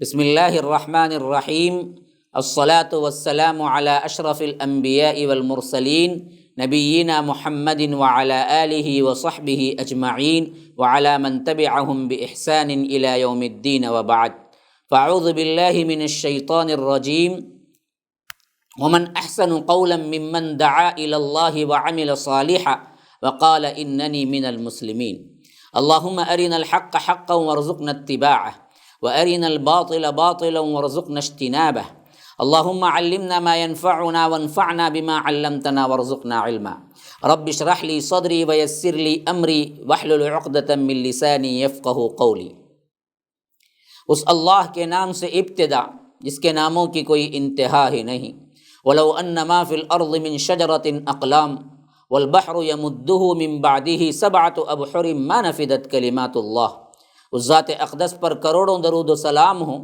بسم اللہ الرحمن الرحیم، الصلاۃ والسلام علی اشرف الانبیاء والمرسلین نبینا محمد وعلی آلہ وصحبہ اجمعین وعلی من تبعہم باحسان الی یوم الدین وبعد، فاعوذ باللہ من الشیطان الرجیم، ومن احسن قولا ممن دعا الی اللہ وعمل صالحا وقال اننی من المسلمین۔ اللہم ارنا الحق حقا وارزقنا اتباعہ وارنا الباطل باطلا وارزقنا اجتنابہ۔ اللہم علمنا ما ينفعنا وانفعنا بما علمتنا وارزقنا علما۔ رب اشرح لی صدری ویسر لی امری واحلل عقدۃ من لسانی یفقہوا قولی۔ اس اللہ کے نام سے ابتدا جس کے ناموں کی کوئی انتہا ہی نہیں۔ ولو ان ما فی الارض من شجرۃ اقلام والبحر یمدہ من بعدہ سبعۃ ابحر ما نفدت کلمات اللہ۔ اس ذات اقدس پر کروڑوں درود و سلام ہوں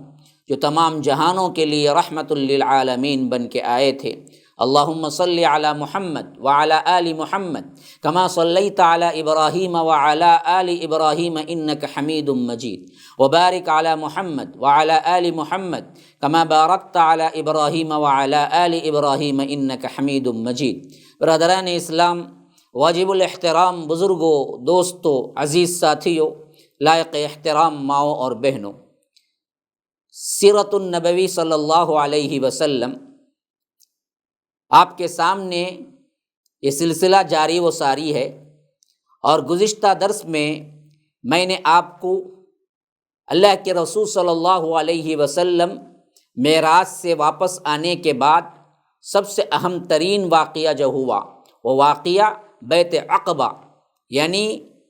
جو تمام جہانوں کے لیے رحمت للعالمین بن کے آئے تھے۔ اللہم صلی علی محمد وعلی آل محمد کما صلیت علی ابراہیم وعلی آل ابراہیم انک حمید مجید، وبارک علی محمد وعلی آل محمد کما بارکت علی ابراہیم وعلی آل ابراہیم انک حمید مجید۔ برادران اسلام، واجب الاحترام بزرگوں، دوستوں، عزیز ساتھیوں، لائق احترام ماؤں اور بہنوں، سیرت النبوی صلی اللہ علیہ وسلم آپ کے سامنے یہ سلسلہ جاری و ساری ہے، اور گزشتہ درس میں نے آپ کو اللہ کے رسول صلی اللہ علیہ وسلم معراج سے واپس آنے کے بعد سب سے اہم ترین واقعہ جو ہوا وہ واقعہ بیت عقبہ، یعنی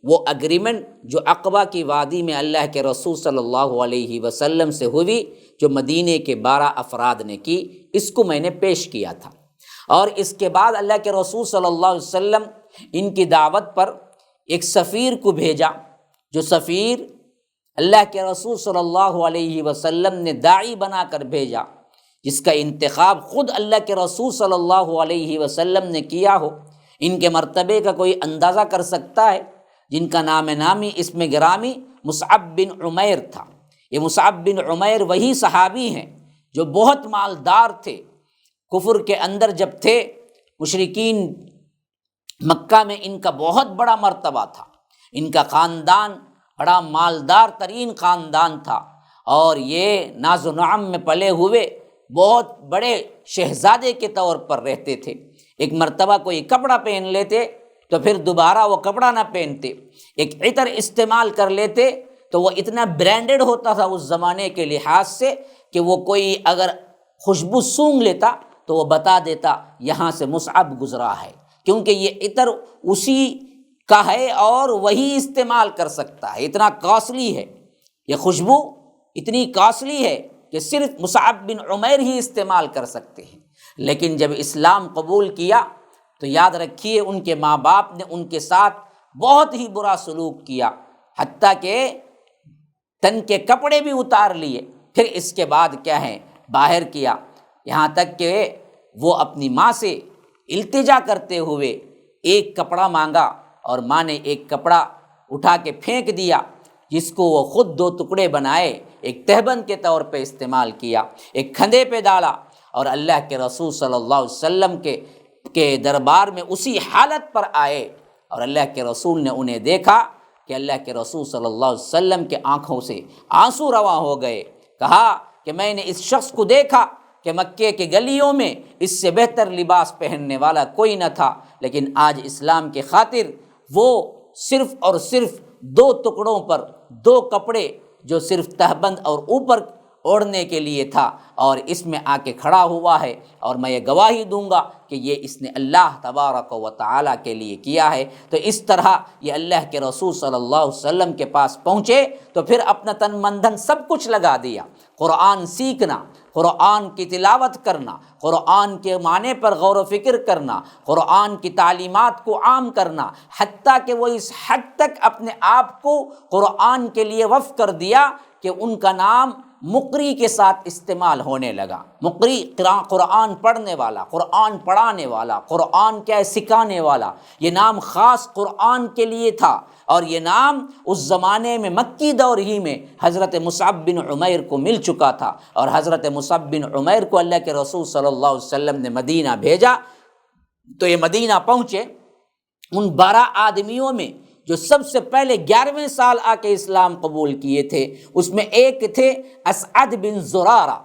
وہ اگریمنٹ جو عقبہ کی وادی میں اللہ کے رسول صلی اللہ علیہ وسلم سے ہوئی، جو مدینے کے 12 افراد نے کی، اس کو میں نے پیش کیا تھا۔ اور اس کے بعد اللہ کے رسول صلی اللہ علیہ وسلم ان کی دعوت پر ایک سفیر کو بھیجا، جو سفیر اللہ کے رسول صلی اللہ علیہ وسلم نے داعی بنا کر بھیجا، جس کا انتخاب خود اللہ کے رسول صلی اللہ علیہ وسلم نے کیا ہو۔ ان کے مرتبے کا کوئی اندازہ کر سکتا ہے؟ جن کا نام نامی اسم گرامی مصعب بن عمیر تھا۔ یہ مصعب بن عمیر وہی صحابی ہیں جو بہت مالدار تھے، کفر کے اندر جب تھے، مشرکین مکہ میں ان کا بہت بڑا مرتبہ تھا، ان کا خاندان بڑا مالدار ترین خاندان تھا، اور یہ ناز و نعم میں پلے ہوئے بہت بڑے شہزادے کے طور پر رہتے تھے۔ ایک مرتبہ کوئی کپڑا پہن لیتے تو پھر دوبارہ وہ کپڑا نہ پہنتے، ایک عطر استعمال کر لیتے تو وہ اتنا برانڈڈ ہوتا تھا اس زمانے کے لحاظ سے کہ وہ کوئی اگر خوشبو سونگھ لیتا تو وہ بتا دیتا یہاں سے مصعب گزرا ہے، کیونکہ یہ عطر اسی کا ہے اور وہی استعمال کر سکتا ہے، اتنا کاسٹلی ہے، یہ خوشبو اتنی کاسٹلی ہے کہ صرف مصعب بن عمیر ہی استعمال کر سکتے ہیں۔ لیکن جب اسلام قبول کیا تو یاد رکھیے ان کے ماں باپ نے ان کے ساتھ بہت ہی برا سلوک کیا، حتیٰ کہ تن کے کپڑے بھی اتار لیے، پھر اس کے بعد کیا ہے باہر کیا، یہاں تک کہ وہ اپنی ماں سے التجا کرتے ہوئے ایک کپڑا مانگا، اور ماں نے ایک کپڑا اٹھا کے پھینک دیا، جس کو وہ خود 2 ٹکڑے بنائے، ایک تہبند کے طور پہ استعمال کیا، ایک کھندے پہ ڈالا، اور اللہ کے رسول صلی اللہ علیہ وسلم کے دربار میں اسی حالت پر آئے، اور اللہ کے رسول نے انہیں دیکھا کہ اللہ کے رسول صلی اللہ علیہ وسلم کے آنکھوں سے آنسو رواں ہو گئے۔ کہا کہ میں نے اس شخص کو دیکھا کہ مکے کے گلیوں میں اس سے بہتر لباس پہننے والا کوئی نہ تھا، لیکن آج اسلام کی خاطر وہ صرف اور صرف 2 ٹکڑوں پر 2 کپڑے جو صرف تہبند اور اوپر اوڑھنے کے لیے تھا، اور اس میں آ کے کھڑا ہوا ہے، اور میں یہ گواہی دوں گا کہ یہ اس نے اللہ تبارک و تعالیٰ کے لیے کیا ہے۔ تو اس طرح یہ اللہ کے رسول صلی اللہ علیہ وسلم کے پاس پہنچے تو پھر اپنا تن من دھن سب کچھ لگا دیا، قرآن سیکھنا، قرآن کی تلاوت کرنا، قرآن کے معنی پر غور و فکر کرنا، قرآن کی تعلیمات کو عام کرنا، حتیٰ کہ وہ اس حد تک اپنے آپ کو قرآن کے لیے وقف کر دیا کہ ان کا نام مقری کے ساتھ استعمال ہونے لگا۔ مقری قرآن پڑھنے والا، قرآن پڑھانے والا، قرآن کیا ہے سکھانے والا، یہ نام خاص قرآن کے لیے تھا، اور یہ نام اس زمانے میں مکی دور ہی میں حضرت مصعب بن عمیر کو مل چکا تھا، اور حضرت مصعب بن عمیر کو اللہ کے رسول صلی اللہ علیہ وسلم نے مدینہ بھیجا۔ تو یہ مدینہ پہنچے، ان 12 آدمیوں میں جو سب سے پہلے 11ویں سال آ کے اسلام قبول کیے تھے، اس میں ایک تھے اسعد بن زرارہ۔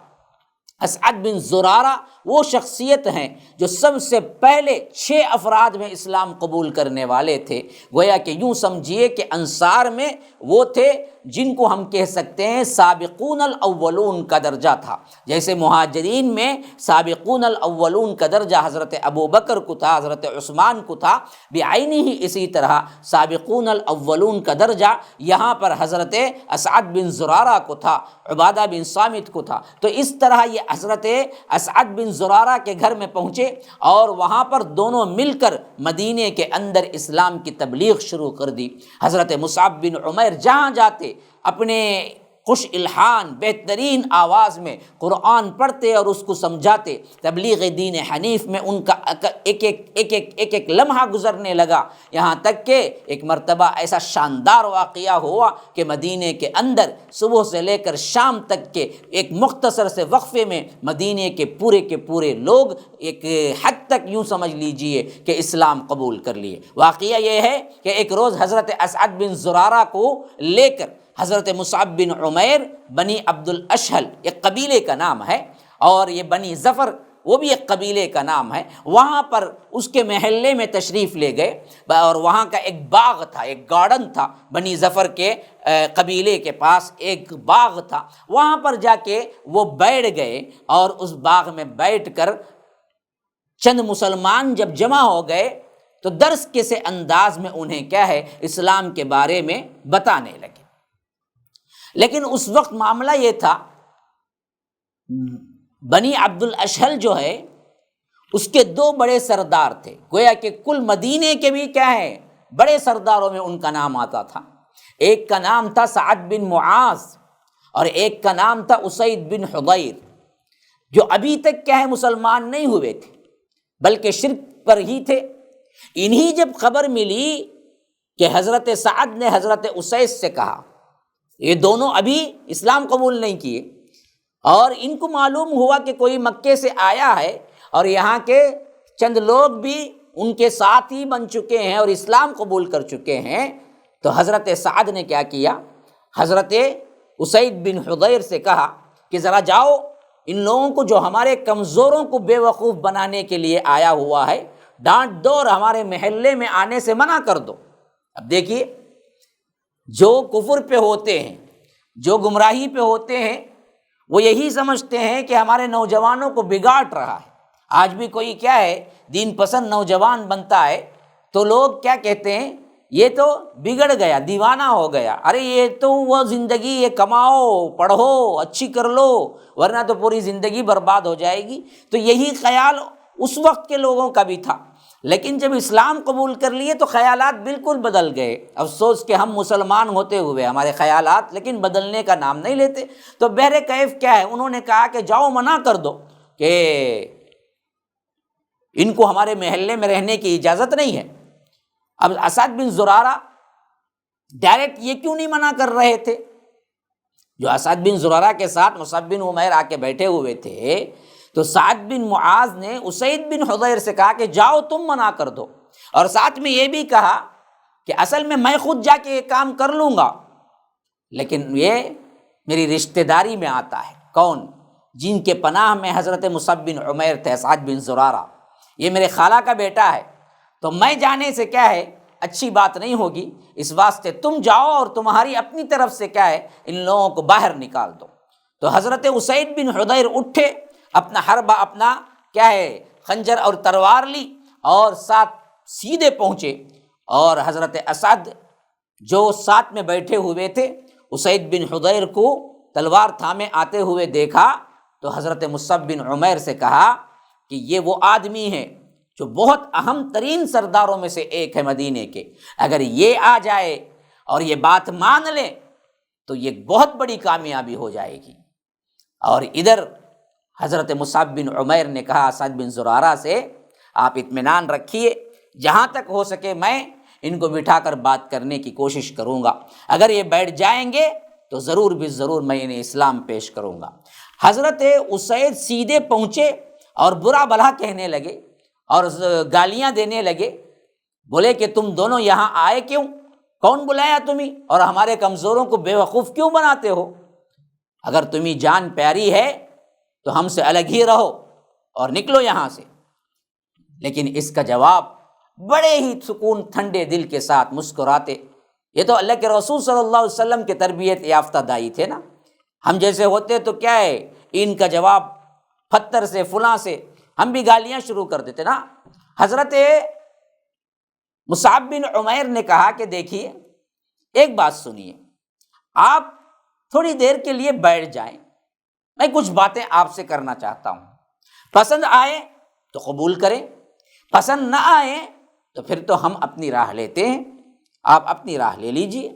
اسعد بن زرارہ وہ شخصیت ہیں جو سب سے پہلے 6 افراد میں اسلام قبول کرنے والے تھے۔ گویا کہ یوں سمجھیے کہ انصار میں وہ تھے جن کو ہم کہہ سکتے ہیں سابقون الاولون کا درجہ تھا۔ جیسے مہاجرین میں سابقون الاولون کا درجہ حضرت ابو بکر کو تھا، حضرت عثمان کو تھا، بعینی ہی اسی طرح سابقون الاولون کا درجہ یہاں پر حضرت اسعد بن زرارہ کو تھا، عبادہ بن صامت کو تھا۔ تو اس طرح یہ حضرت اسعد بن زرارہ کے گھر میں پہنچے، اور وہاں پر دونوں مل کر مدینے کے اندر اسلام کی تبلیغ شروع کر دی۔ حضرت مصعب بن عمیر جہاں جاتے اپنے خوش الحان بہترین آواز میں قرآن پڑھتے اور اس کو سمجھاتے۔ تبلیغ دین حنیف میں ان کا ایک لمحہ گزرنے لگا، یہاں تک کہ ایک مرتبہ ایسا شاندار واقعہ ہوا کہ مدینے کے اندر صبح سے لے کر شام تک کے ایک مختصر سے وقفے میں مدینے کے پورے لوگ ایک حد تک یوں سمجھ لیجئے کہ اسلام قبول کر لیے۔ واقعہ یہ ہے کہ ایک روز حضرت اسعد بن زرارہ کو لے کر حضرت مصعب بن عمیر بنی عبد الاشہل ایک قبیلے کا نام ہے، اور یہ بنی ظفر وہ بھی ایک قبیلے کا نام ہے، وہاں پر اس کے محلے میں تشریف لے گئے، اور وہاں کا ایک باغ تھا، ایک گارڈن تھا، بنی ظفر کے قبیلے کے پاس ایک باغ تھا، وہاں پر جا کے وہ بیٹھ گئے، اور اس باغ میں بیٹھ کر چند مسلمان جب جمع ہو گئے تو درس کے سے انداز میں انہیں کیا ہے اسلام کے بارے میں بتانے لگے۔ لیکن اس وقت معاملہ یہ تھا، بنی عبد الاشہل جو ہے اس کے 2 بڑے سردار تھے، گویا کہ کل مدینے کے بھی کیا ہے بڑے سرداروں میں ان کا نام آتا تھا۔ ایک کا نام تھا سعد بن معاذ، اور ایک کا نام تھا اسید بن حضیر، جو ابھی تک کیا ہے مسلمان نہیں ہوئے تھے بلکہ شرک پر ہی تھے۔ انہی جب خبر ملی کہ حضرت سعد نے حضرت اسید سے کہا، یہ دونوں ابھی اسلام قبول نہیں کیے، اور ان کو معلوم ہوا کہ کوئی مکے سے آیا ہے اور یہاں کے چند لوگ بھی ان کے ساتھ ہی بن چکے ہیں اور اسلام قبول کر چکے ہیں، تو حضرت سعد نے کیا کیا، حضرت اسید بن حضیر سے کہا کہ ذرا جاؤ ان لوگوں کو جو ہمارے کمزوروں کو بے وقوف بنانے کے لیے آیا ہوا ہے ڈانٹ دو اور ہمارے محلے میں آنے سے منع کر دو۔ اب دیکھیے، جو کفر پہ ہوتے ہیں، جو گمراہی پہ ہوتے ہیں، وہ یہی سمجھتے ہیں کہ ہمارے نوجوانوں کو بگاڑ رہا ہے۔ آج بھی کوئی کیا ہے دین پسند نوجوان بنتا ہے تو لوگ کیا کہتے ہیں، یہ تو بگڑ گیا، دیوانہ ہو گیا، ارے یہ تو وہ زندگی، یہ کماؤ پڑھو اچھی کر لو ورنہ تو پوری زندگی برباد ہو جائے گی۔ تو یہی خیال اس وقت کے لوگوں کا بھی تھا، لیکن جب اسلام قبول کر لیے تو خیالات بالکل بدل گئے۔ افسوس کہ ہم مسلمان ہوتے ہوئے ہمارے خیالات لیکن بدلنے کا نام نہیں لیتے۔ تو بہر کیف کیا ہے، انہوں نے کہا کہ جاؤ منع کر دو کہ ان کو ہمارے محلے میں رہنے کی اجازت نہیں ہے۔ اب اسعد بن زرارہ ڈائریکٹ یہ کیوں نہیں منع کر رہے تھے؟ جو اسعد بن زرارہ کے ساتھ مصعب بن عمیر آ کے بیٹھے ہوئے تھے، تو سعد بن معاذ نے اسید بن حضیر سے کہا کہ جاؤ تم منع کر دو، اور ساتھ میں یہ بھی کہا کہ اصل میں خود جا کے یہ کام کر لوں گا، لیکن یہ میری رشتہ داری میں آتا ہے۔ کون؟ جن کے پناہ میں حضرت مصعب بن عمیر تھے، سعد بن زرارہ، یہ میرے خالہ کا بیٹا ہے، تو میں جانے سے کیا ہے اچھی بات نہیں ہوگی، اس واسطے تم جاؤ اور تمہاری اپنی طرف سے کیا ہے ان لوگوں کو باہر نکال دو۔ تو حضرت اسید بن حضیر اٹھے، اپنا حربہ، اپنا کیا ہے خنجر اور تلوار لی، اور ساتھ سیدھے پہنچے، اور حضرت اسعد جو ساتھ میں بیٹھے ہوئے تھے اسید بن حضیر کو تلوار تھامے آتے ہوئے دیکھا، تو حضرت مصعب بن عمیر سے کہا کہ یہ وہ آدمی ہے جو بہت اہم ترین سرداروں میں سے ایک ہے مدینے کے، اگر یہ آ جائے اور یہ بات مان لے تو یہ بہت بڑی کامیابی ہو جائے گی۔ اور ادھر حضرت مصعب بن عمیر نے کہا اسعد بن زرارہ سے، آپ اطمینان رکھیے، جہاں تک ہو سکے میں ان کو بٹھا کر بات کرنے کی کوشش کروں گا، اگر یہ بیٹھ جائیں گے تو ضرور بھی ضرور میں انہیں اسلام پیش کروں گا۔ حضرت اسید سیدھے پہنچے اور برا بھلا کہنے لگے اور گالیاں دینے لگے، بولے کہ تم دونوں یہاں آئے کیوں؟ کون بلایا تمہیں؟ اور ہمارے کمزوروں کو بے وقوف کیوں بناتے ہو؟ اگر تمہیں جان پیاری ہے تو ہم سے الگ ہی رہو اور نکلو یہاں سے۔ لیکن اس کا جواب بڑے ہی سکون ٹھنڈے دل کے ساتھ مسکراتے، یہ تو اللہ کے رسول صلی اللہ علیہ وسلم کے تربیت یافتہ دائی تھے نا، ہم جیسے ہوتے تو کیا ہے، ان کا جواب پتھر سے فلاں سے ہم بھی گالیاں شروع کر دیتے نا۔ حضرت مصعب بن عمیر نے کہا کہ دیکھیے ایک بات سنیے، آپ تھوڑی دیر کے لیے بیٹھ جائیں، میں کچھ باتیں آپ سے کرنا چاہتا ہوں، پسند آئے تو قبول کریں، پسند نہ آئے تو پھر تو ہم اپنی راہ لیتے ہیں، آپ اپنی راہ لے لیجئے۔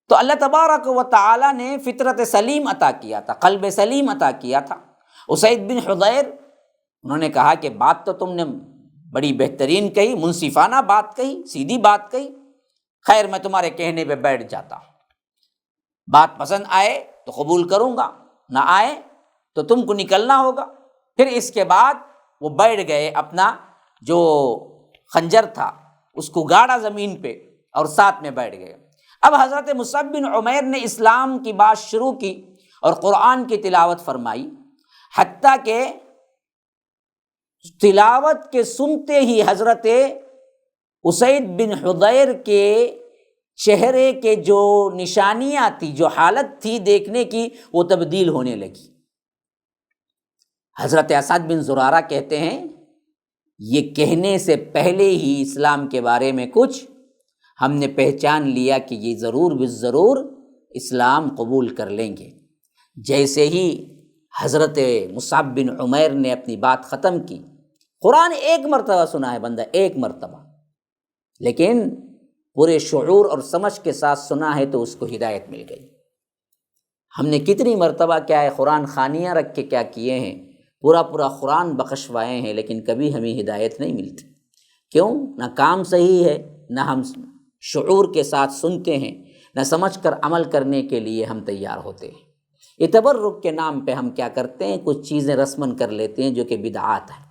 تو اللہ تبارک و تعالی نے فطرت سلیم عطا کیا تھا، قلب سلیم عطا کیا تھا۔ اسید بن حضیر انہوں نے کہا کہ بات تو تم نے بڑی بہترین کہی، منصفانہ بات کہی، سیدھی بات کہی، خیر میں تمہارے کہنے پہ بیٹھ جاتا ہوں، بات پسند آئے تو قبول کروں گا، نہ آئے تو تم کو نکلنا ہوگا۔ پھر اس کے بعد وہ بیٹھ گئے، اپنا جو خنجر تھا اس کو گاڑا زمین پہ اور ساتھ میں بیٹھ گئے۔ اب حضرت مصعب بن عمیر نے اسلام کی بات شروع کی اور قرآن کی تلاوت فرمائی، حتیٰ کہ تلاوت کے سنتے ہی حضرت اسید بن حضیر کے چہرے کے جو نشانیاں تھی، جو حالت تھی دیکھنے کی، وہ تبدیل ہونے لگی۔ حضرت اسعد بن زرارہ کہتے ہیں یہ کہنے سے پہلے ہی اسلام کے بارے میں کچھ ہم نے پہچان لیا کہ یہ ضرور بالضرور اسلام قبول کر لیں گے۔ جیسے ہی حضرت مصعب بن عمیر نے اپنی بات ختم کی، قرآن ایک مرتبہ سنا ہے بندہ، ایک مرتبہ، لیکن پورے شعور اور سمجھ کے ساتھ سنا ہے تو اس کو ہدایت مل گئی۔ ہم نے کتنی مرتبہ کیا ہے قرآن خوانیاں رکھ کے کیا کیے ہیں، پورا قرآن بخشوائے ہیں، لیکن کبھی ہمیں ہدایت نہیں ملتی۔ کیوں؟ نہ کام صحیح ہے، نہ ہم شعور کے ساتھ سنتے ہیں، نہ سمجھ کر عمل کرنے کے لیے ہم تیار ہوتے ہیں۔ یہ تبرک کے نام پہ ہم کیا کرتے ہیں، کچھ چیزیں رسماً کر لیتے ہیں جو کہ بدعات ہے۔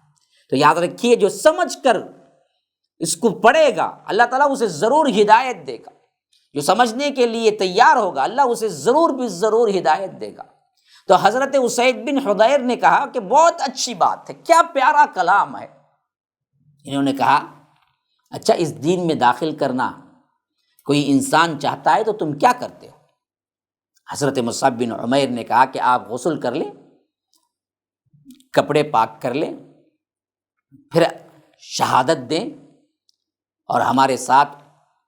تو یاد رکھیے جو سمجھ کر اس کو پڑھے گا اللہ تعالیٰ اسے ضرور ہدایت دے گا، جو سمجھنے کے لیے تیار ہوگا اللہ اسے ضرور بھی ضرور ہدایت دے گا۔ تو حضرت اسید بن حضیر نے کہا کہ بہت اچھی بات ہے، کیا پیارا کلام ہے۔ انہوں نے کہا اچھا اس دین میں داخل کرنا کوئی انسان چاہتا ہے تو تم کیا کرتے ہو؟ حضرت مصعب بن عمیر نے کہا کہ آپ غسل کر لیں، کپڑے پاک کر لیں، پھر شہادت دیں اور ہمارے ساتھ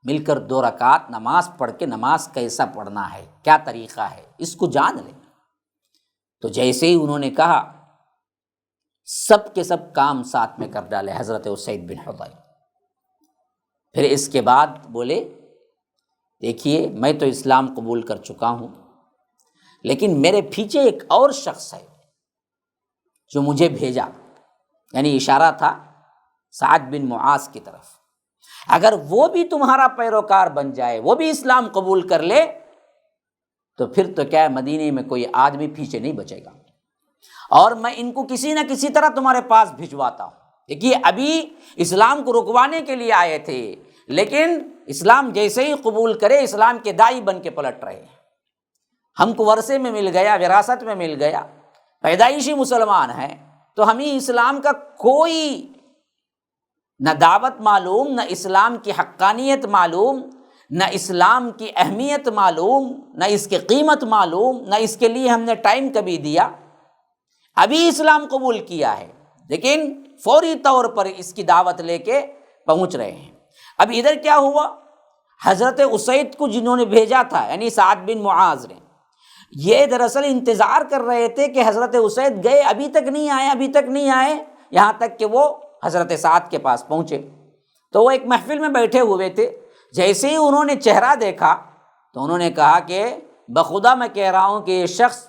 مل کر 2 رکعت نماز پڑھ کے، نماز کیسا پڑھنا ہے، کیا طریقہ ہے، اس کو جان لیں۔ تو جیسے ہی انہوں نے کہا سب کے سب کام ساتھ میں کر ڈالے حضرت اسید بن حضیر۔ پھر اس کے بعد بولے دیکھیے میں تو اسلام قبول کر چکا ہوں، لیکن میرے پیچھے ایک اور شخص ہے جو مجھے بھیجا، یعنی اشارہ تھا سعد بن معاذ کی طرف، اگر وہ بھی تمہارا پیروکار بن جائے، وہ بھی اسلام قبول کر لے تو پھر تو کیا ہے مدینے میں کوئی آدمی پیچھے نہیں بچے گا، اور میں ان کو کسی نہ کسی طرح تمہارے پاس بھجواتا ہوں۔ دیکھیے ابھی اسلام کو رکوانے کے لیے آئے تھے، لیکن اسلام جیسے ہی قبول کرے اسلام کے داعی بن کے پلٹ رہے ہیں۔ ہم کو ورثے میں مل گیا، وراثت میں مل گیا، پیدائشی مسلمان ہیں، تو ہمیں اسلام کا کوئی نہ دعوت معلوم، نہ اسلام کی حقانیت معلوم، نہ اسلام کی اہمیت معلوم، نہ اس کی قیمت معلوم، نہ اس کے لیے ہم نے ٹائم کبھی دیا۔ ابھی اسلام قبول کیا ہے لیکن فوری طور پر اس کی دعوت لے کے پہنچ رہے ہیں۔ اب ادھر کیا ہوا، حضرت اسید کو جنہوں نے بھیجا تھا یعنی سعد بن معاذ نے، یہ دراصل انتظار کر رہے تھے کہ حضرت اسید گئے، ابھی تک نہیں آئے، ابھی تک نہیں آئے، یہاں تک کہ وہ حضرت سعد کے پاس پہنچے۔ تو وہ ایک محفل میں بیٹھے ہوئے تھے، جیسے ہی انہوں نے چہرہ دیکھا تو انہوں نے کہا کہ بخدا میں کہہ رہا ہوں کہ یہ شخص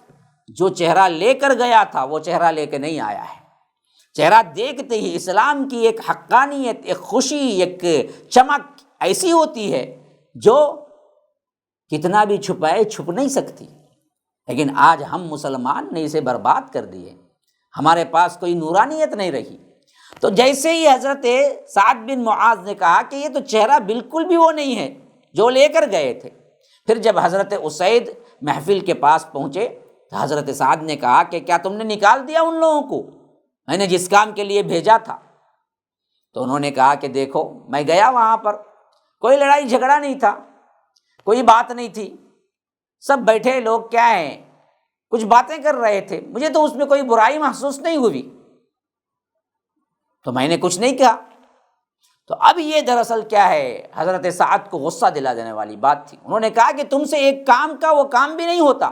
جو چہرہ لے کر گیا تھا وہ چہرہ لے کے نہیں آیا ہے۔ چہرہ دیکھتے ہی اسلام کی ایک حقانیت، ایک خوشی، ایک چمک ایسی ہوتی ہے جو کتنا بھی چھپائے چھپ نہیں سکتی، لیکن آج ہم مسلمان نے اسے برباد کر دیے، ہمارے پاس کوئی نورانیت نہیں رہی۔ تو جیسے ہی حضرت سعد بن معاذ نے کہا کہ یہ تو چہرہ بالکل بھی وہ نہیں ہے جو لے کر گئے تھے، پھر جب حضرت اسید محفل کے پاس پہنچے تو حضرت سعد نے کہا کہ کیا تم نے نکال دیا ان لوگوں کو، میں نے جس کام کے لیے بھیجا تھا؟ تو انہوں نے کہا کہ دیکھو میں گیا وہاں پر، کوئی لڑائی جھگڑا نہیں تھا، کوئی بات نہیں تھی، سب بیٹھے لوگ کیا ہیں کچھ باتیں کر رہے تھے، مجھے تو اس میں کوئی برائی محسوس نہیں ہوئی، تو میں نے کچھ نہیں کہا۔ تو اب یہ دراصل کیا ہے، حضرت سعد کو غصہ دلا دینے والی بات تھی۔ انہوں نے کہا کہ تم سے ایک کام کا وہ کام بھی نہیں ہوتا،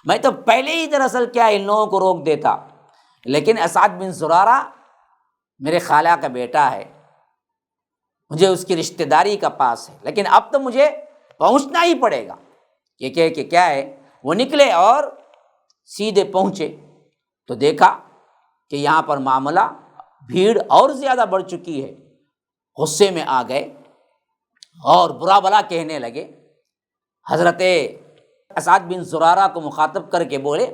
میں تو پہلے ہی دراصل کیا ان لوگوں کو روک دیتا، لیکن اسعد بن زرارہ میرے خالہ کا بیٹا ہے، مجھے اس کی رشتہ داری کا پاس ہے، لیکن اب تو مجھے پہنچنا ہی پڑے گا۔ یہ کہہ کہ کیا ہے وہ نکلے اور سیدھے پہنچے تو دیکھا کہ یہاں پر معاملہ بھیڑ اور زیادہ بڑھ چکی ہے، غصے میں آ گئے اور برا بلا کہنے لگے۔ حضرت اسعد بن زرارہ کو مخاطب کر کے بولے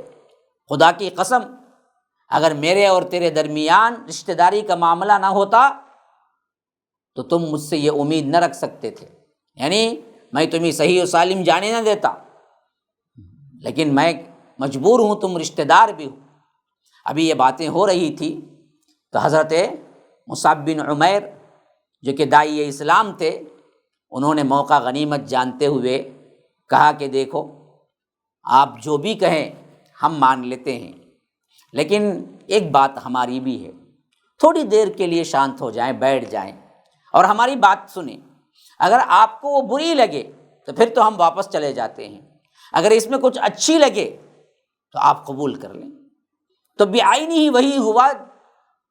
خدا کی قسم اگر میرے اور تیرے درمیان رشتہ داری کا معاملہ نہ ہوتا تو تم مجھ سے یہ امید نہ رکھ سکتے تھے، یعنی میں تمہیں صحیح و سالم جانے نہ دیتا، لیکن میں مجبور ہوں، تم رشتہ دار بھی ہو۔ ابھی یہ باتیں ہو رہی تھی تو حضرت مصعب بن عمیر جو کہ داعی اسلام تھے، انہوں نے موقع غنیمت جانتے ہوئے کہا کہ دیکھو آپ جو بھی کہیں ہم مان لیتے ہیں، لیکن ایک بات ہماری بھی ہے، تھوڑی دیر کے لیے شانت ہو جائیں، بیٹھ جائیں اور ہماری بات سنیں، اگر آپ کو وہ بری لگے تو پھر تو ہم واپس چلے جاتے ہیں، اگر اس میں کچھ اچھی لگے تو آپ قبول کر لیں۔ تو بعینی ہی وہی ہوا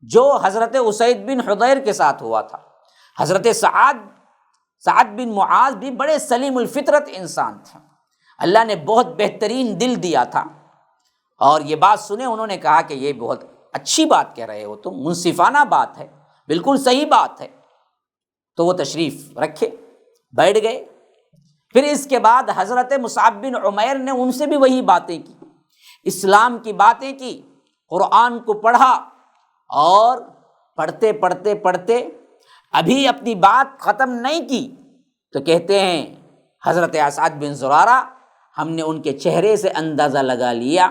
جو حضرت اسید بن حضیر کے ساتھ ہوا تھا۔ حضرت سعد بن معاذ بھی بڑے سلیم الفطرت انسان تھے، اللہ نے بہت بہترین دل دیا تھا، اور یہ بات سنے انہوں نے کہا کہ یہ بہت اچھی بات کہہ رہے ہو تم، منصفانہ بات ہے، بالکل صحیح بات ہے۔ تو وہ تشریف رکھے، بیٹھ گئے۔ پھر اس کے بعد حضرت مصعب بن عمیر نے ان سے بھی وہی باتیں کی، اسلام کی باتیں کی، قرآن کو پڑھا، اور پڑھتے پڑھتے پڑھتے ابھی اپنی بات ختم نہیں کی تو کہتے ہیں حضرت اسعد بن زرارہ ہم نے ان کے چہرے سے اندازہ لگا لیا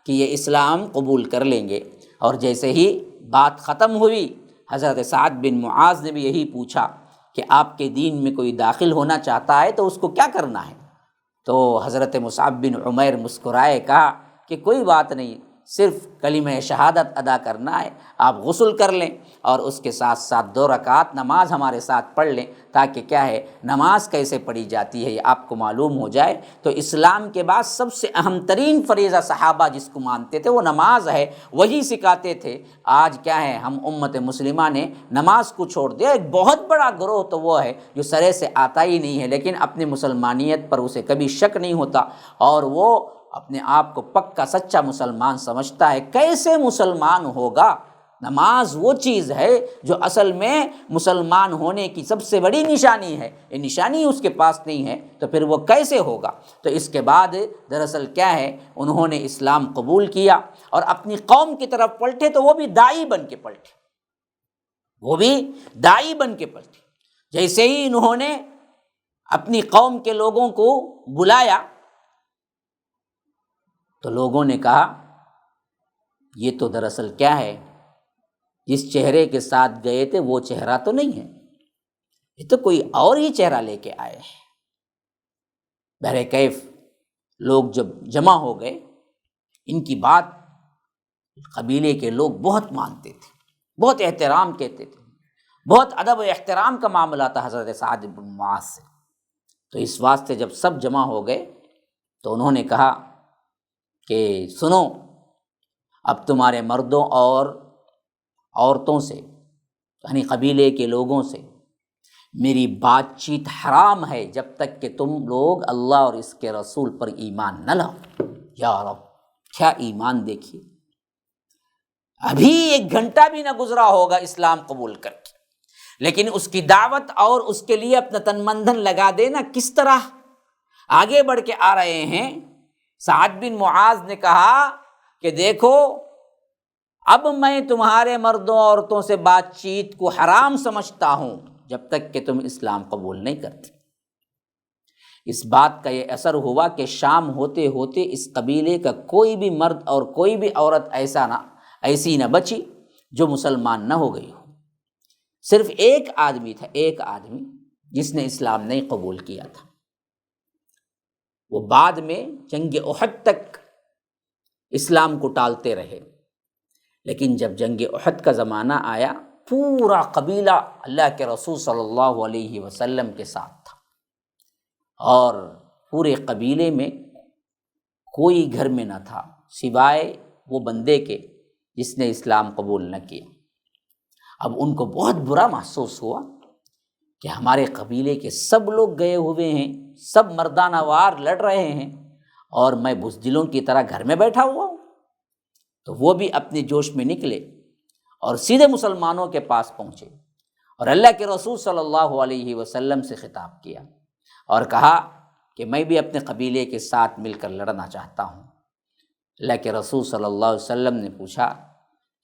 کہ یہ اسلام قبول کر لیں گے، اور جیسے ہی بات ختم ہوئی حضرت سعد بن معاذ نے بھی یہی پوچھا کہ آپ کے دین میں کوئی داخل ہونا چاہتا ہے تو اس کو کیا کرنا ہے؟ تو حضرت مصعب بن عمیر مسکرائے، کہا کہ کوئی بات نہیں، صرف کلمہ شہادت ادا کرنا ہے، آپ غسل کر لیں اور اس کے ساتھ ساتھ 2 رکعت نماز ہمارے ساتھ پڑھ لیں، تاکہ کیا ہے نماز کیسے پڑھی جاتی ہے یہ آپ کو معلوم ہو جائے۔ تو اسلام کے بعد سب سے اہم ترین فریضہ صحابہ جس کو مانتے تھے وہ نماز ہے، وہی سکھاتے تھے۔ آج کیا ہے ہم امت مسلمہ نے نماز کو چھوڑ دیا، ایک بہت بڑا گروہ تو وہ ہے جو سرے سے آتا ہی نہیں ہے، لیکن اپنی مسلمانیت پر اسے کبھی شک نہیں ہوتا، اور وہ اپنے آپ کو پکا سچا مسلمان سمجھتا ہے۔ کیسے مسلمان ہوگا؟ نماز وہ چیز ہے جو اصل میں مسلمان ہونے کی سب سے بڑی نشانی ہے، یہ نشانی اس کے پاس نہیں ہے تو پھر وہ کیسے ہوگا؟ تو اس کے بعد دراصل کیا ہے انہوں نے اسلام قبول کیا اور اپنی قوم کی طرف پلٹے، تو وہ بھی داعی بن کے پلٹے، وہ بھی داعی بن کے پلٹے۔ جیسے ہی انہوں نے اپنی قوم کے لوگوں کو بلایا تو لوگوں نے کہا یہ تو دراصل کیا ہے، جس چہرے کے ساتھ گئے تھے وہ چہرہ تو نہیں ہے، یہ تو کوئی اور ہی چہرہ لے کے آئے ہیں۔ بہرکیف لوگ جب جمع ہو گئے، ان کی بات قبیلے کے لوگ بہت مانتے تھے، بہت احترام کہتے تھے، بہت ادب و احترام کا معاملہ تھا حضرت سعد بن معاذ سے۔ تو اس واسطے جب سب جمع ہو گئے تو انہوں نے کہا کہ سنو، اب تمہارے مردوں اور عورتوں سے یعنی قبیلے کے لوگوں سے میری بات چیت حرام ہے جب تک کہ تم لوگ اللہ اور اس کے رسول پر ایمان نہ لاؤ۔ یا رب، کیا ایمان دیکھیے، ابھی 1 گھنٹہ بھی نہ گزرا ہوگا اسلام قبول کر کے، لیکن اس کی دعوت اور اس کے لیے اپنا تن من دھن لگا دینا کس طرح آگے بڑھ کے آ رہے ہیں۔ سعد بن معاذ نے کہا کہ دیکھو اب میں تمہارے مردوں عورتوں سے بات چیت کو حرام سمجھتا ہوں جب تک کہ تم اسلام قبول نہیں کرتے۔ اس بات کا یہ اثر ہوا کہ شام ہوتے ہوتے اس قبیلے کا کوئی بھی مرد اور کوئی بھی عورت ایسی نہ بچی جو مسلمان نہ ہو گئی ہو۔ صرف ایک آدمی تھا، ایک آدمی جس نے اسلام نہیں قبول کیا تھا۔ وہ بعد میں جنگ احد تک اسلام کو ٹالتے رہے، لیکن جب جنگ احد کا زمانہ آیا پورا قبیلہ اللہ کے رسول صلی اللہ علیہ وسلم کے ساتھ تھا، اور پورے قبیلے میں کوئی گھر میں نہ تھا سوائے وہ بندے کے جس نے اسلام قبول نہ کیا۔ اب ان کو بہت برا محسوس ہوا کہ ہمارے قبیلے کے سب لوگ گئے ہوئے ہیں، سب مردانہ وار لڑ رہے ہیں، اور میں بزدلوں کی طرح گھر میں بیٹھا ہوا ہوں۔ تو وہ بھی اپنے جوش میں نکلے اور سیدھے مسلمانوں کے پاس پہنچے اور اللہ کے رسول صلی اللہ علیہ وسلم سے خطاب کیا اور کہا کہ میں بھی اپنے قبیلے کے ساتھ مل کر لڑنا چاہتا ہوں۔ اللہ کے رسول صلی اللہ علیہ وسلم نے پوچھا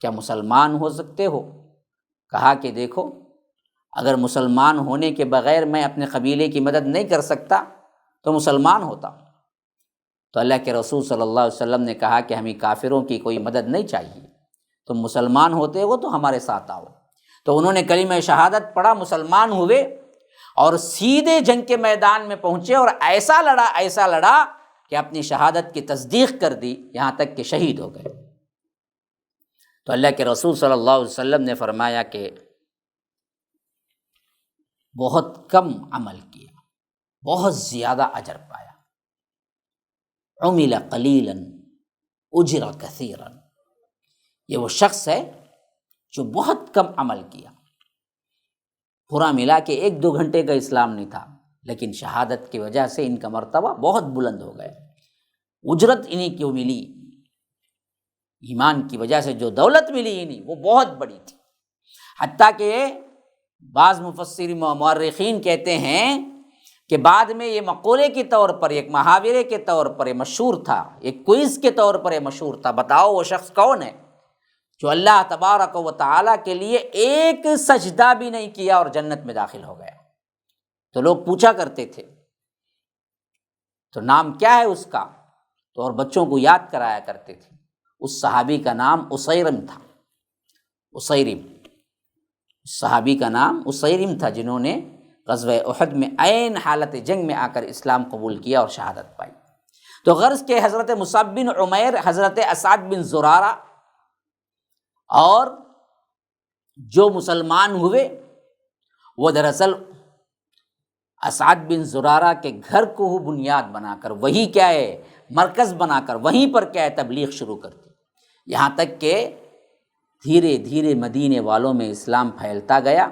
کیا مسلمان ہو سکتے ہو؟ کہا کہ دیکھو اگر مسلمان ہونے کے بغیر میں اپنے قبیلے کی مدد نہیں کر سکتا تو مسلمان ہوتا۔ تو اللہ کے رسول صلی اللہ علیہ وسلم نے کہا کہ ہمیں کافروں کی کوئی مدد نہیں چاہیے، تم مسلمان ہوتے ہو تو ہمارے ساتھ آؤ۔ تو انہوں نے کلمہ شہادت پڑھا، مسلمان ہوئے اور سیدھے جنگ کے میدان میں پہنچے اور ایسا لڑا کہ اپنی شہادت کی تصدیق کر دی، یہاں تک کہ شہید ہو گئے۔ تو اللہ کے رسول صلی اللہ علیہ وسلم نے فرمایا کہ بہت کم عمل کیا، بہت زیادہ اجر پایا۔ عمل قلیلا اجر کثیرا، یہ وہ شخص ہے جو بہت کم عمل کیا، پورا ملا کہ 1-2 گھنٹے کا اسلام نہیں تھا، لیکن شہادت کی وجہ سے ان کا مرتبہ بہت بلند ہو گیا، اجرت انہیں کیوں ملی، ایمان کی وجہ سے جو دولت ملی انہیں وہ بہت بڑی تھی۔ حتیٰ کہ بعض مفسرین مورخین کہتے ہیں کہ بعد میں یہ مقولے کے طور پر، ایک محاورے کے طور پر یہ مشہور تھا، ایک کوئز کے طور پر یہ مشہور تھا، بتاؤ وہ شخص کون ہے جو اللہ تبارک و تعالیٰ کے لیے ایک سجدہ بھی نہیں کیا اور جنت میں داخل ہو گیا؟ تو لوگ پوچھا کرتے تھے تو نام کیا ہے اس کا، تو اور بچوں کو یاد کرایا کرتے تھے۔ اس صحابی کا نام اسیرم تھا، اسیرم، اس صحابی کا نام اسیرم تھا جنہوں نے غزوہ احد میں عین حالت جنگ میں آ کر اسلام قبول کیا اور شہادت پائی۔ تو غرض کے حضرت مصعب بن عمیر، حضرت اسعد بن زرارہ اور جو مسلمان ہوئے وہ دراصل اسعد بن زرارہ کے گھر کو ہی بنیاد بنا کر، وہی کیا ہے مرکز بنا کر وہیں پر کیا ہے تبلیغ شروع کر دی، یہاں تک کہ دھیرے دھیرے مدینے والوں میں اسلام پھیلتا گیا،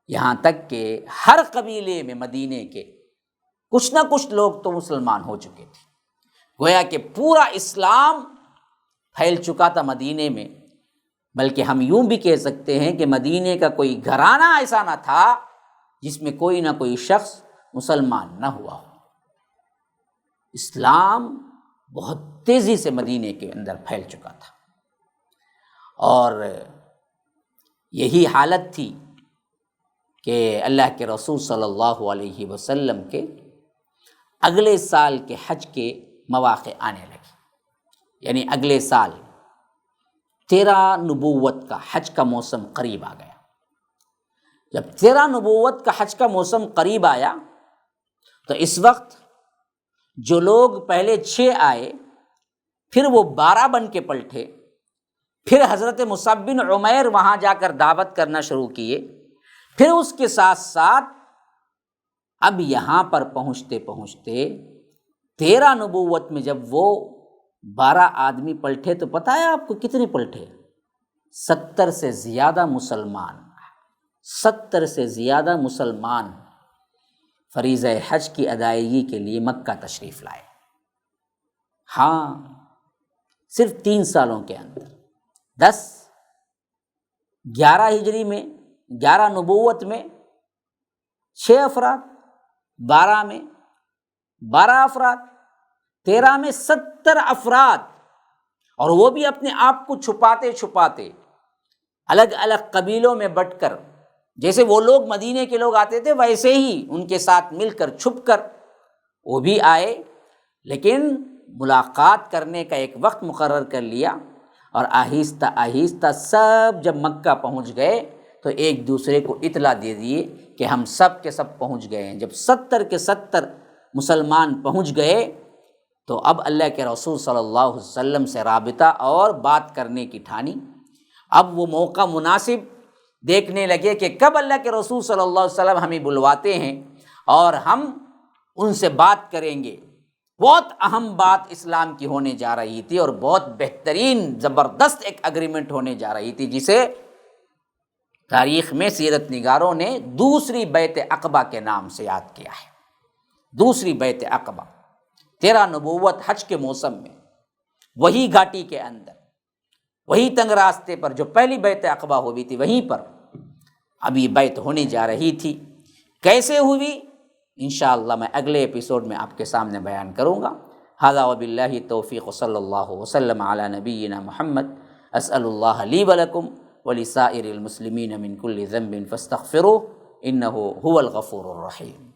یہاں تک کہ ہر قبیلے میں مدینے کے کچھ نہ کچھ لوگ تو مسلمان ہو چکے تھے، گویا کہ پورا اسلام پھیل چکا تھا مدینے میں۔ بلکہ ہم یوں بھی کہہ سکتے ہیں کہ مدینے کا کوئی گھرانہ ایسا نہ تھا جس میں کوئی نہ کوئی شخص مسلمان نہ ہوا ہو۔ اسلام بہت تیزی سے مدینے کے اندر پھیل چکا تھا، اور یہی حالت تھی کہ اللہ کے رسول صلی اللہ علیہ وسلم کے اگلے سال کے حج کے مواقع آنے لگے، یعنی اگلے سال 13 نبوت کا حج کا موسم قریب آ گیا۔ جب 13 نبوت کا حج کا موسم قریب آیا تو اس وقت جو لوگ پہلے 6 آئے پھر وہ 12 بن کے پلٹے، پھر حضرت مصعب بن عمیر وہاں جا کر دعوت کرنا شروع کیے، پھر اس کے ساتھ ساتھ اب یہاں پر پہنچتے پہنچتے 13 نبوت میں جب وہ 12 آدمی پلٹے تو پتہ ہے آپ کو کتنے پلٹے؟ 70 سے زیادہ مسلمان، 70 سے زیادہ مسلمان فریضہ حج کی ادائیگی کے لیے مکہ تشریف لائے۔ ہاں، صرف 3 سالوں کے اندر 11 ہجری میں 11 نبوت میں 6 افراد، 12 میں 12 افراد، 13 میں 70 افراد، اور وہ بھی اپنے آپ کو چھپاتے چھپاتے الگ الگ قبیلوں میں بٹ کر، جیسے وہ لوگ مدینے کے لوگ آتے تھے ویسے ہی ان کے ساتھ مل کر چھپ کر وہ بھی آئے، لیکن ملاقات کرنے کا ایک وقت مقرر کر لیا، اور آہستہ آہستہ سب جب مکہ پہنچ گئے تو ایک دوسرے کو اطلاع دے دیے کہ ہم سب کے سب پہنچ گئے ہیں۔ جب 70 کے 70 مسلمان پہنچ گئے تو اب اللہ کے رسول صلی اللہ علیہ وسلم سے رابطہ اور بات کرنے کی ٹھانی۔ اب وہ موقع مناسب دیکھنے لگے کہ کب اللہ کے رسول صلی اللہ علیہ وسلم ہمیں بلواتے ہیں اور ہم ان سے بات کریں گے۔ بہت اہم بات اسلام کی ہونے جا رہی تھی اور بہت بہترین زبردست ایک اگریمنٹ ہونے جا رہی تھی، جسے تاریخ میں سیرت نگاروں نے دوسری بیعت عقبہ کے نام سے یاد کیا ہے۔ دوسری بیعت عقبہ 13 نبوت حج کے موسم میں، وہی گھاٹی کے اندر، وہی تنگ راستے پر جو پہلی بیعت عقبہ ہوئی تھی وہیں پر اب یہ بیعت ہونے جا رہی تھی۔ کیسے ہوئی انشاءاللہ میں اگلے ایپیسوڈ میں آپ کے سامنے بیان کروں گا۔ ھذا وباللہ توفیق، صلی اللہ وسلم علی نبینا محمد۔ اسأل اللہ لی ولکم ولسائر المسلمین من کل ذنب فاستغفروہ انہ هو الغفور الرحیم۔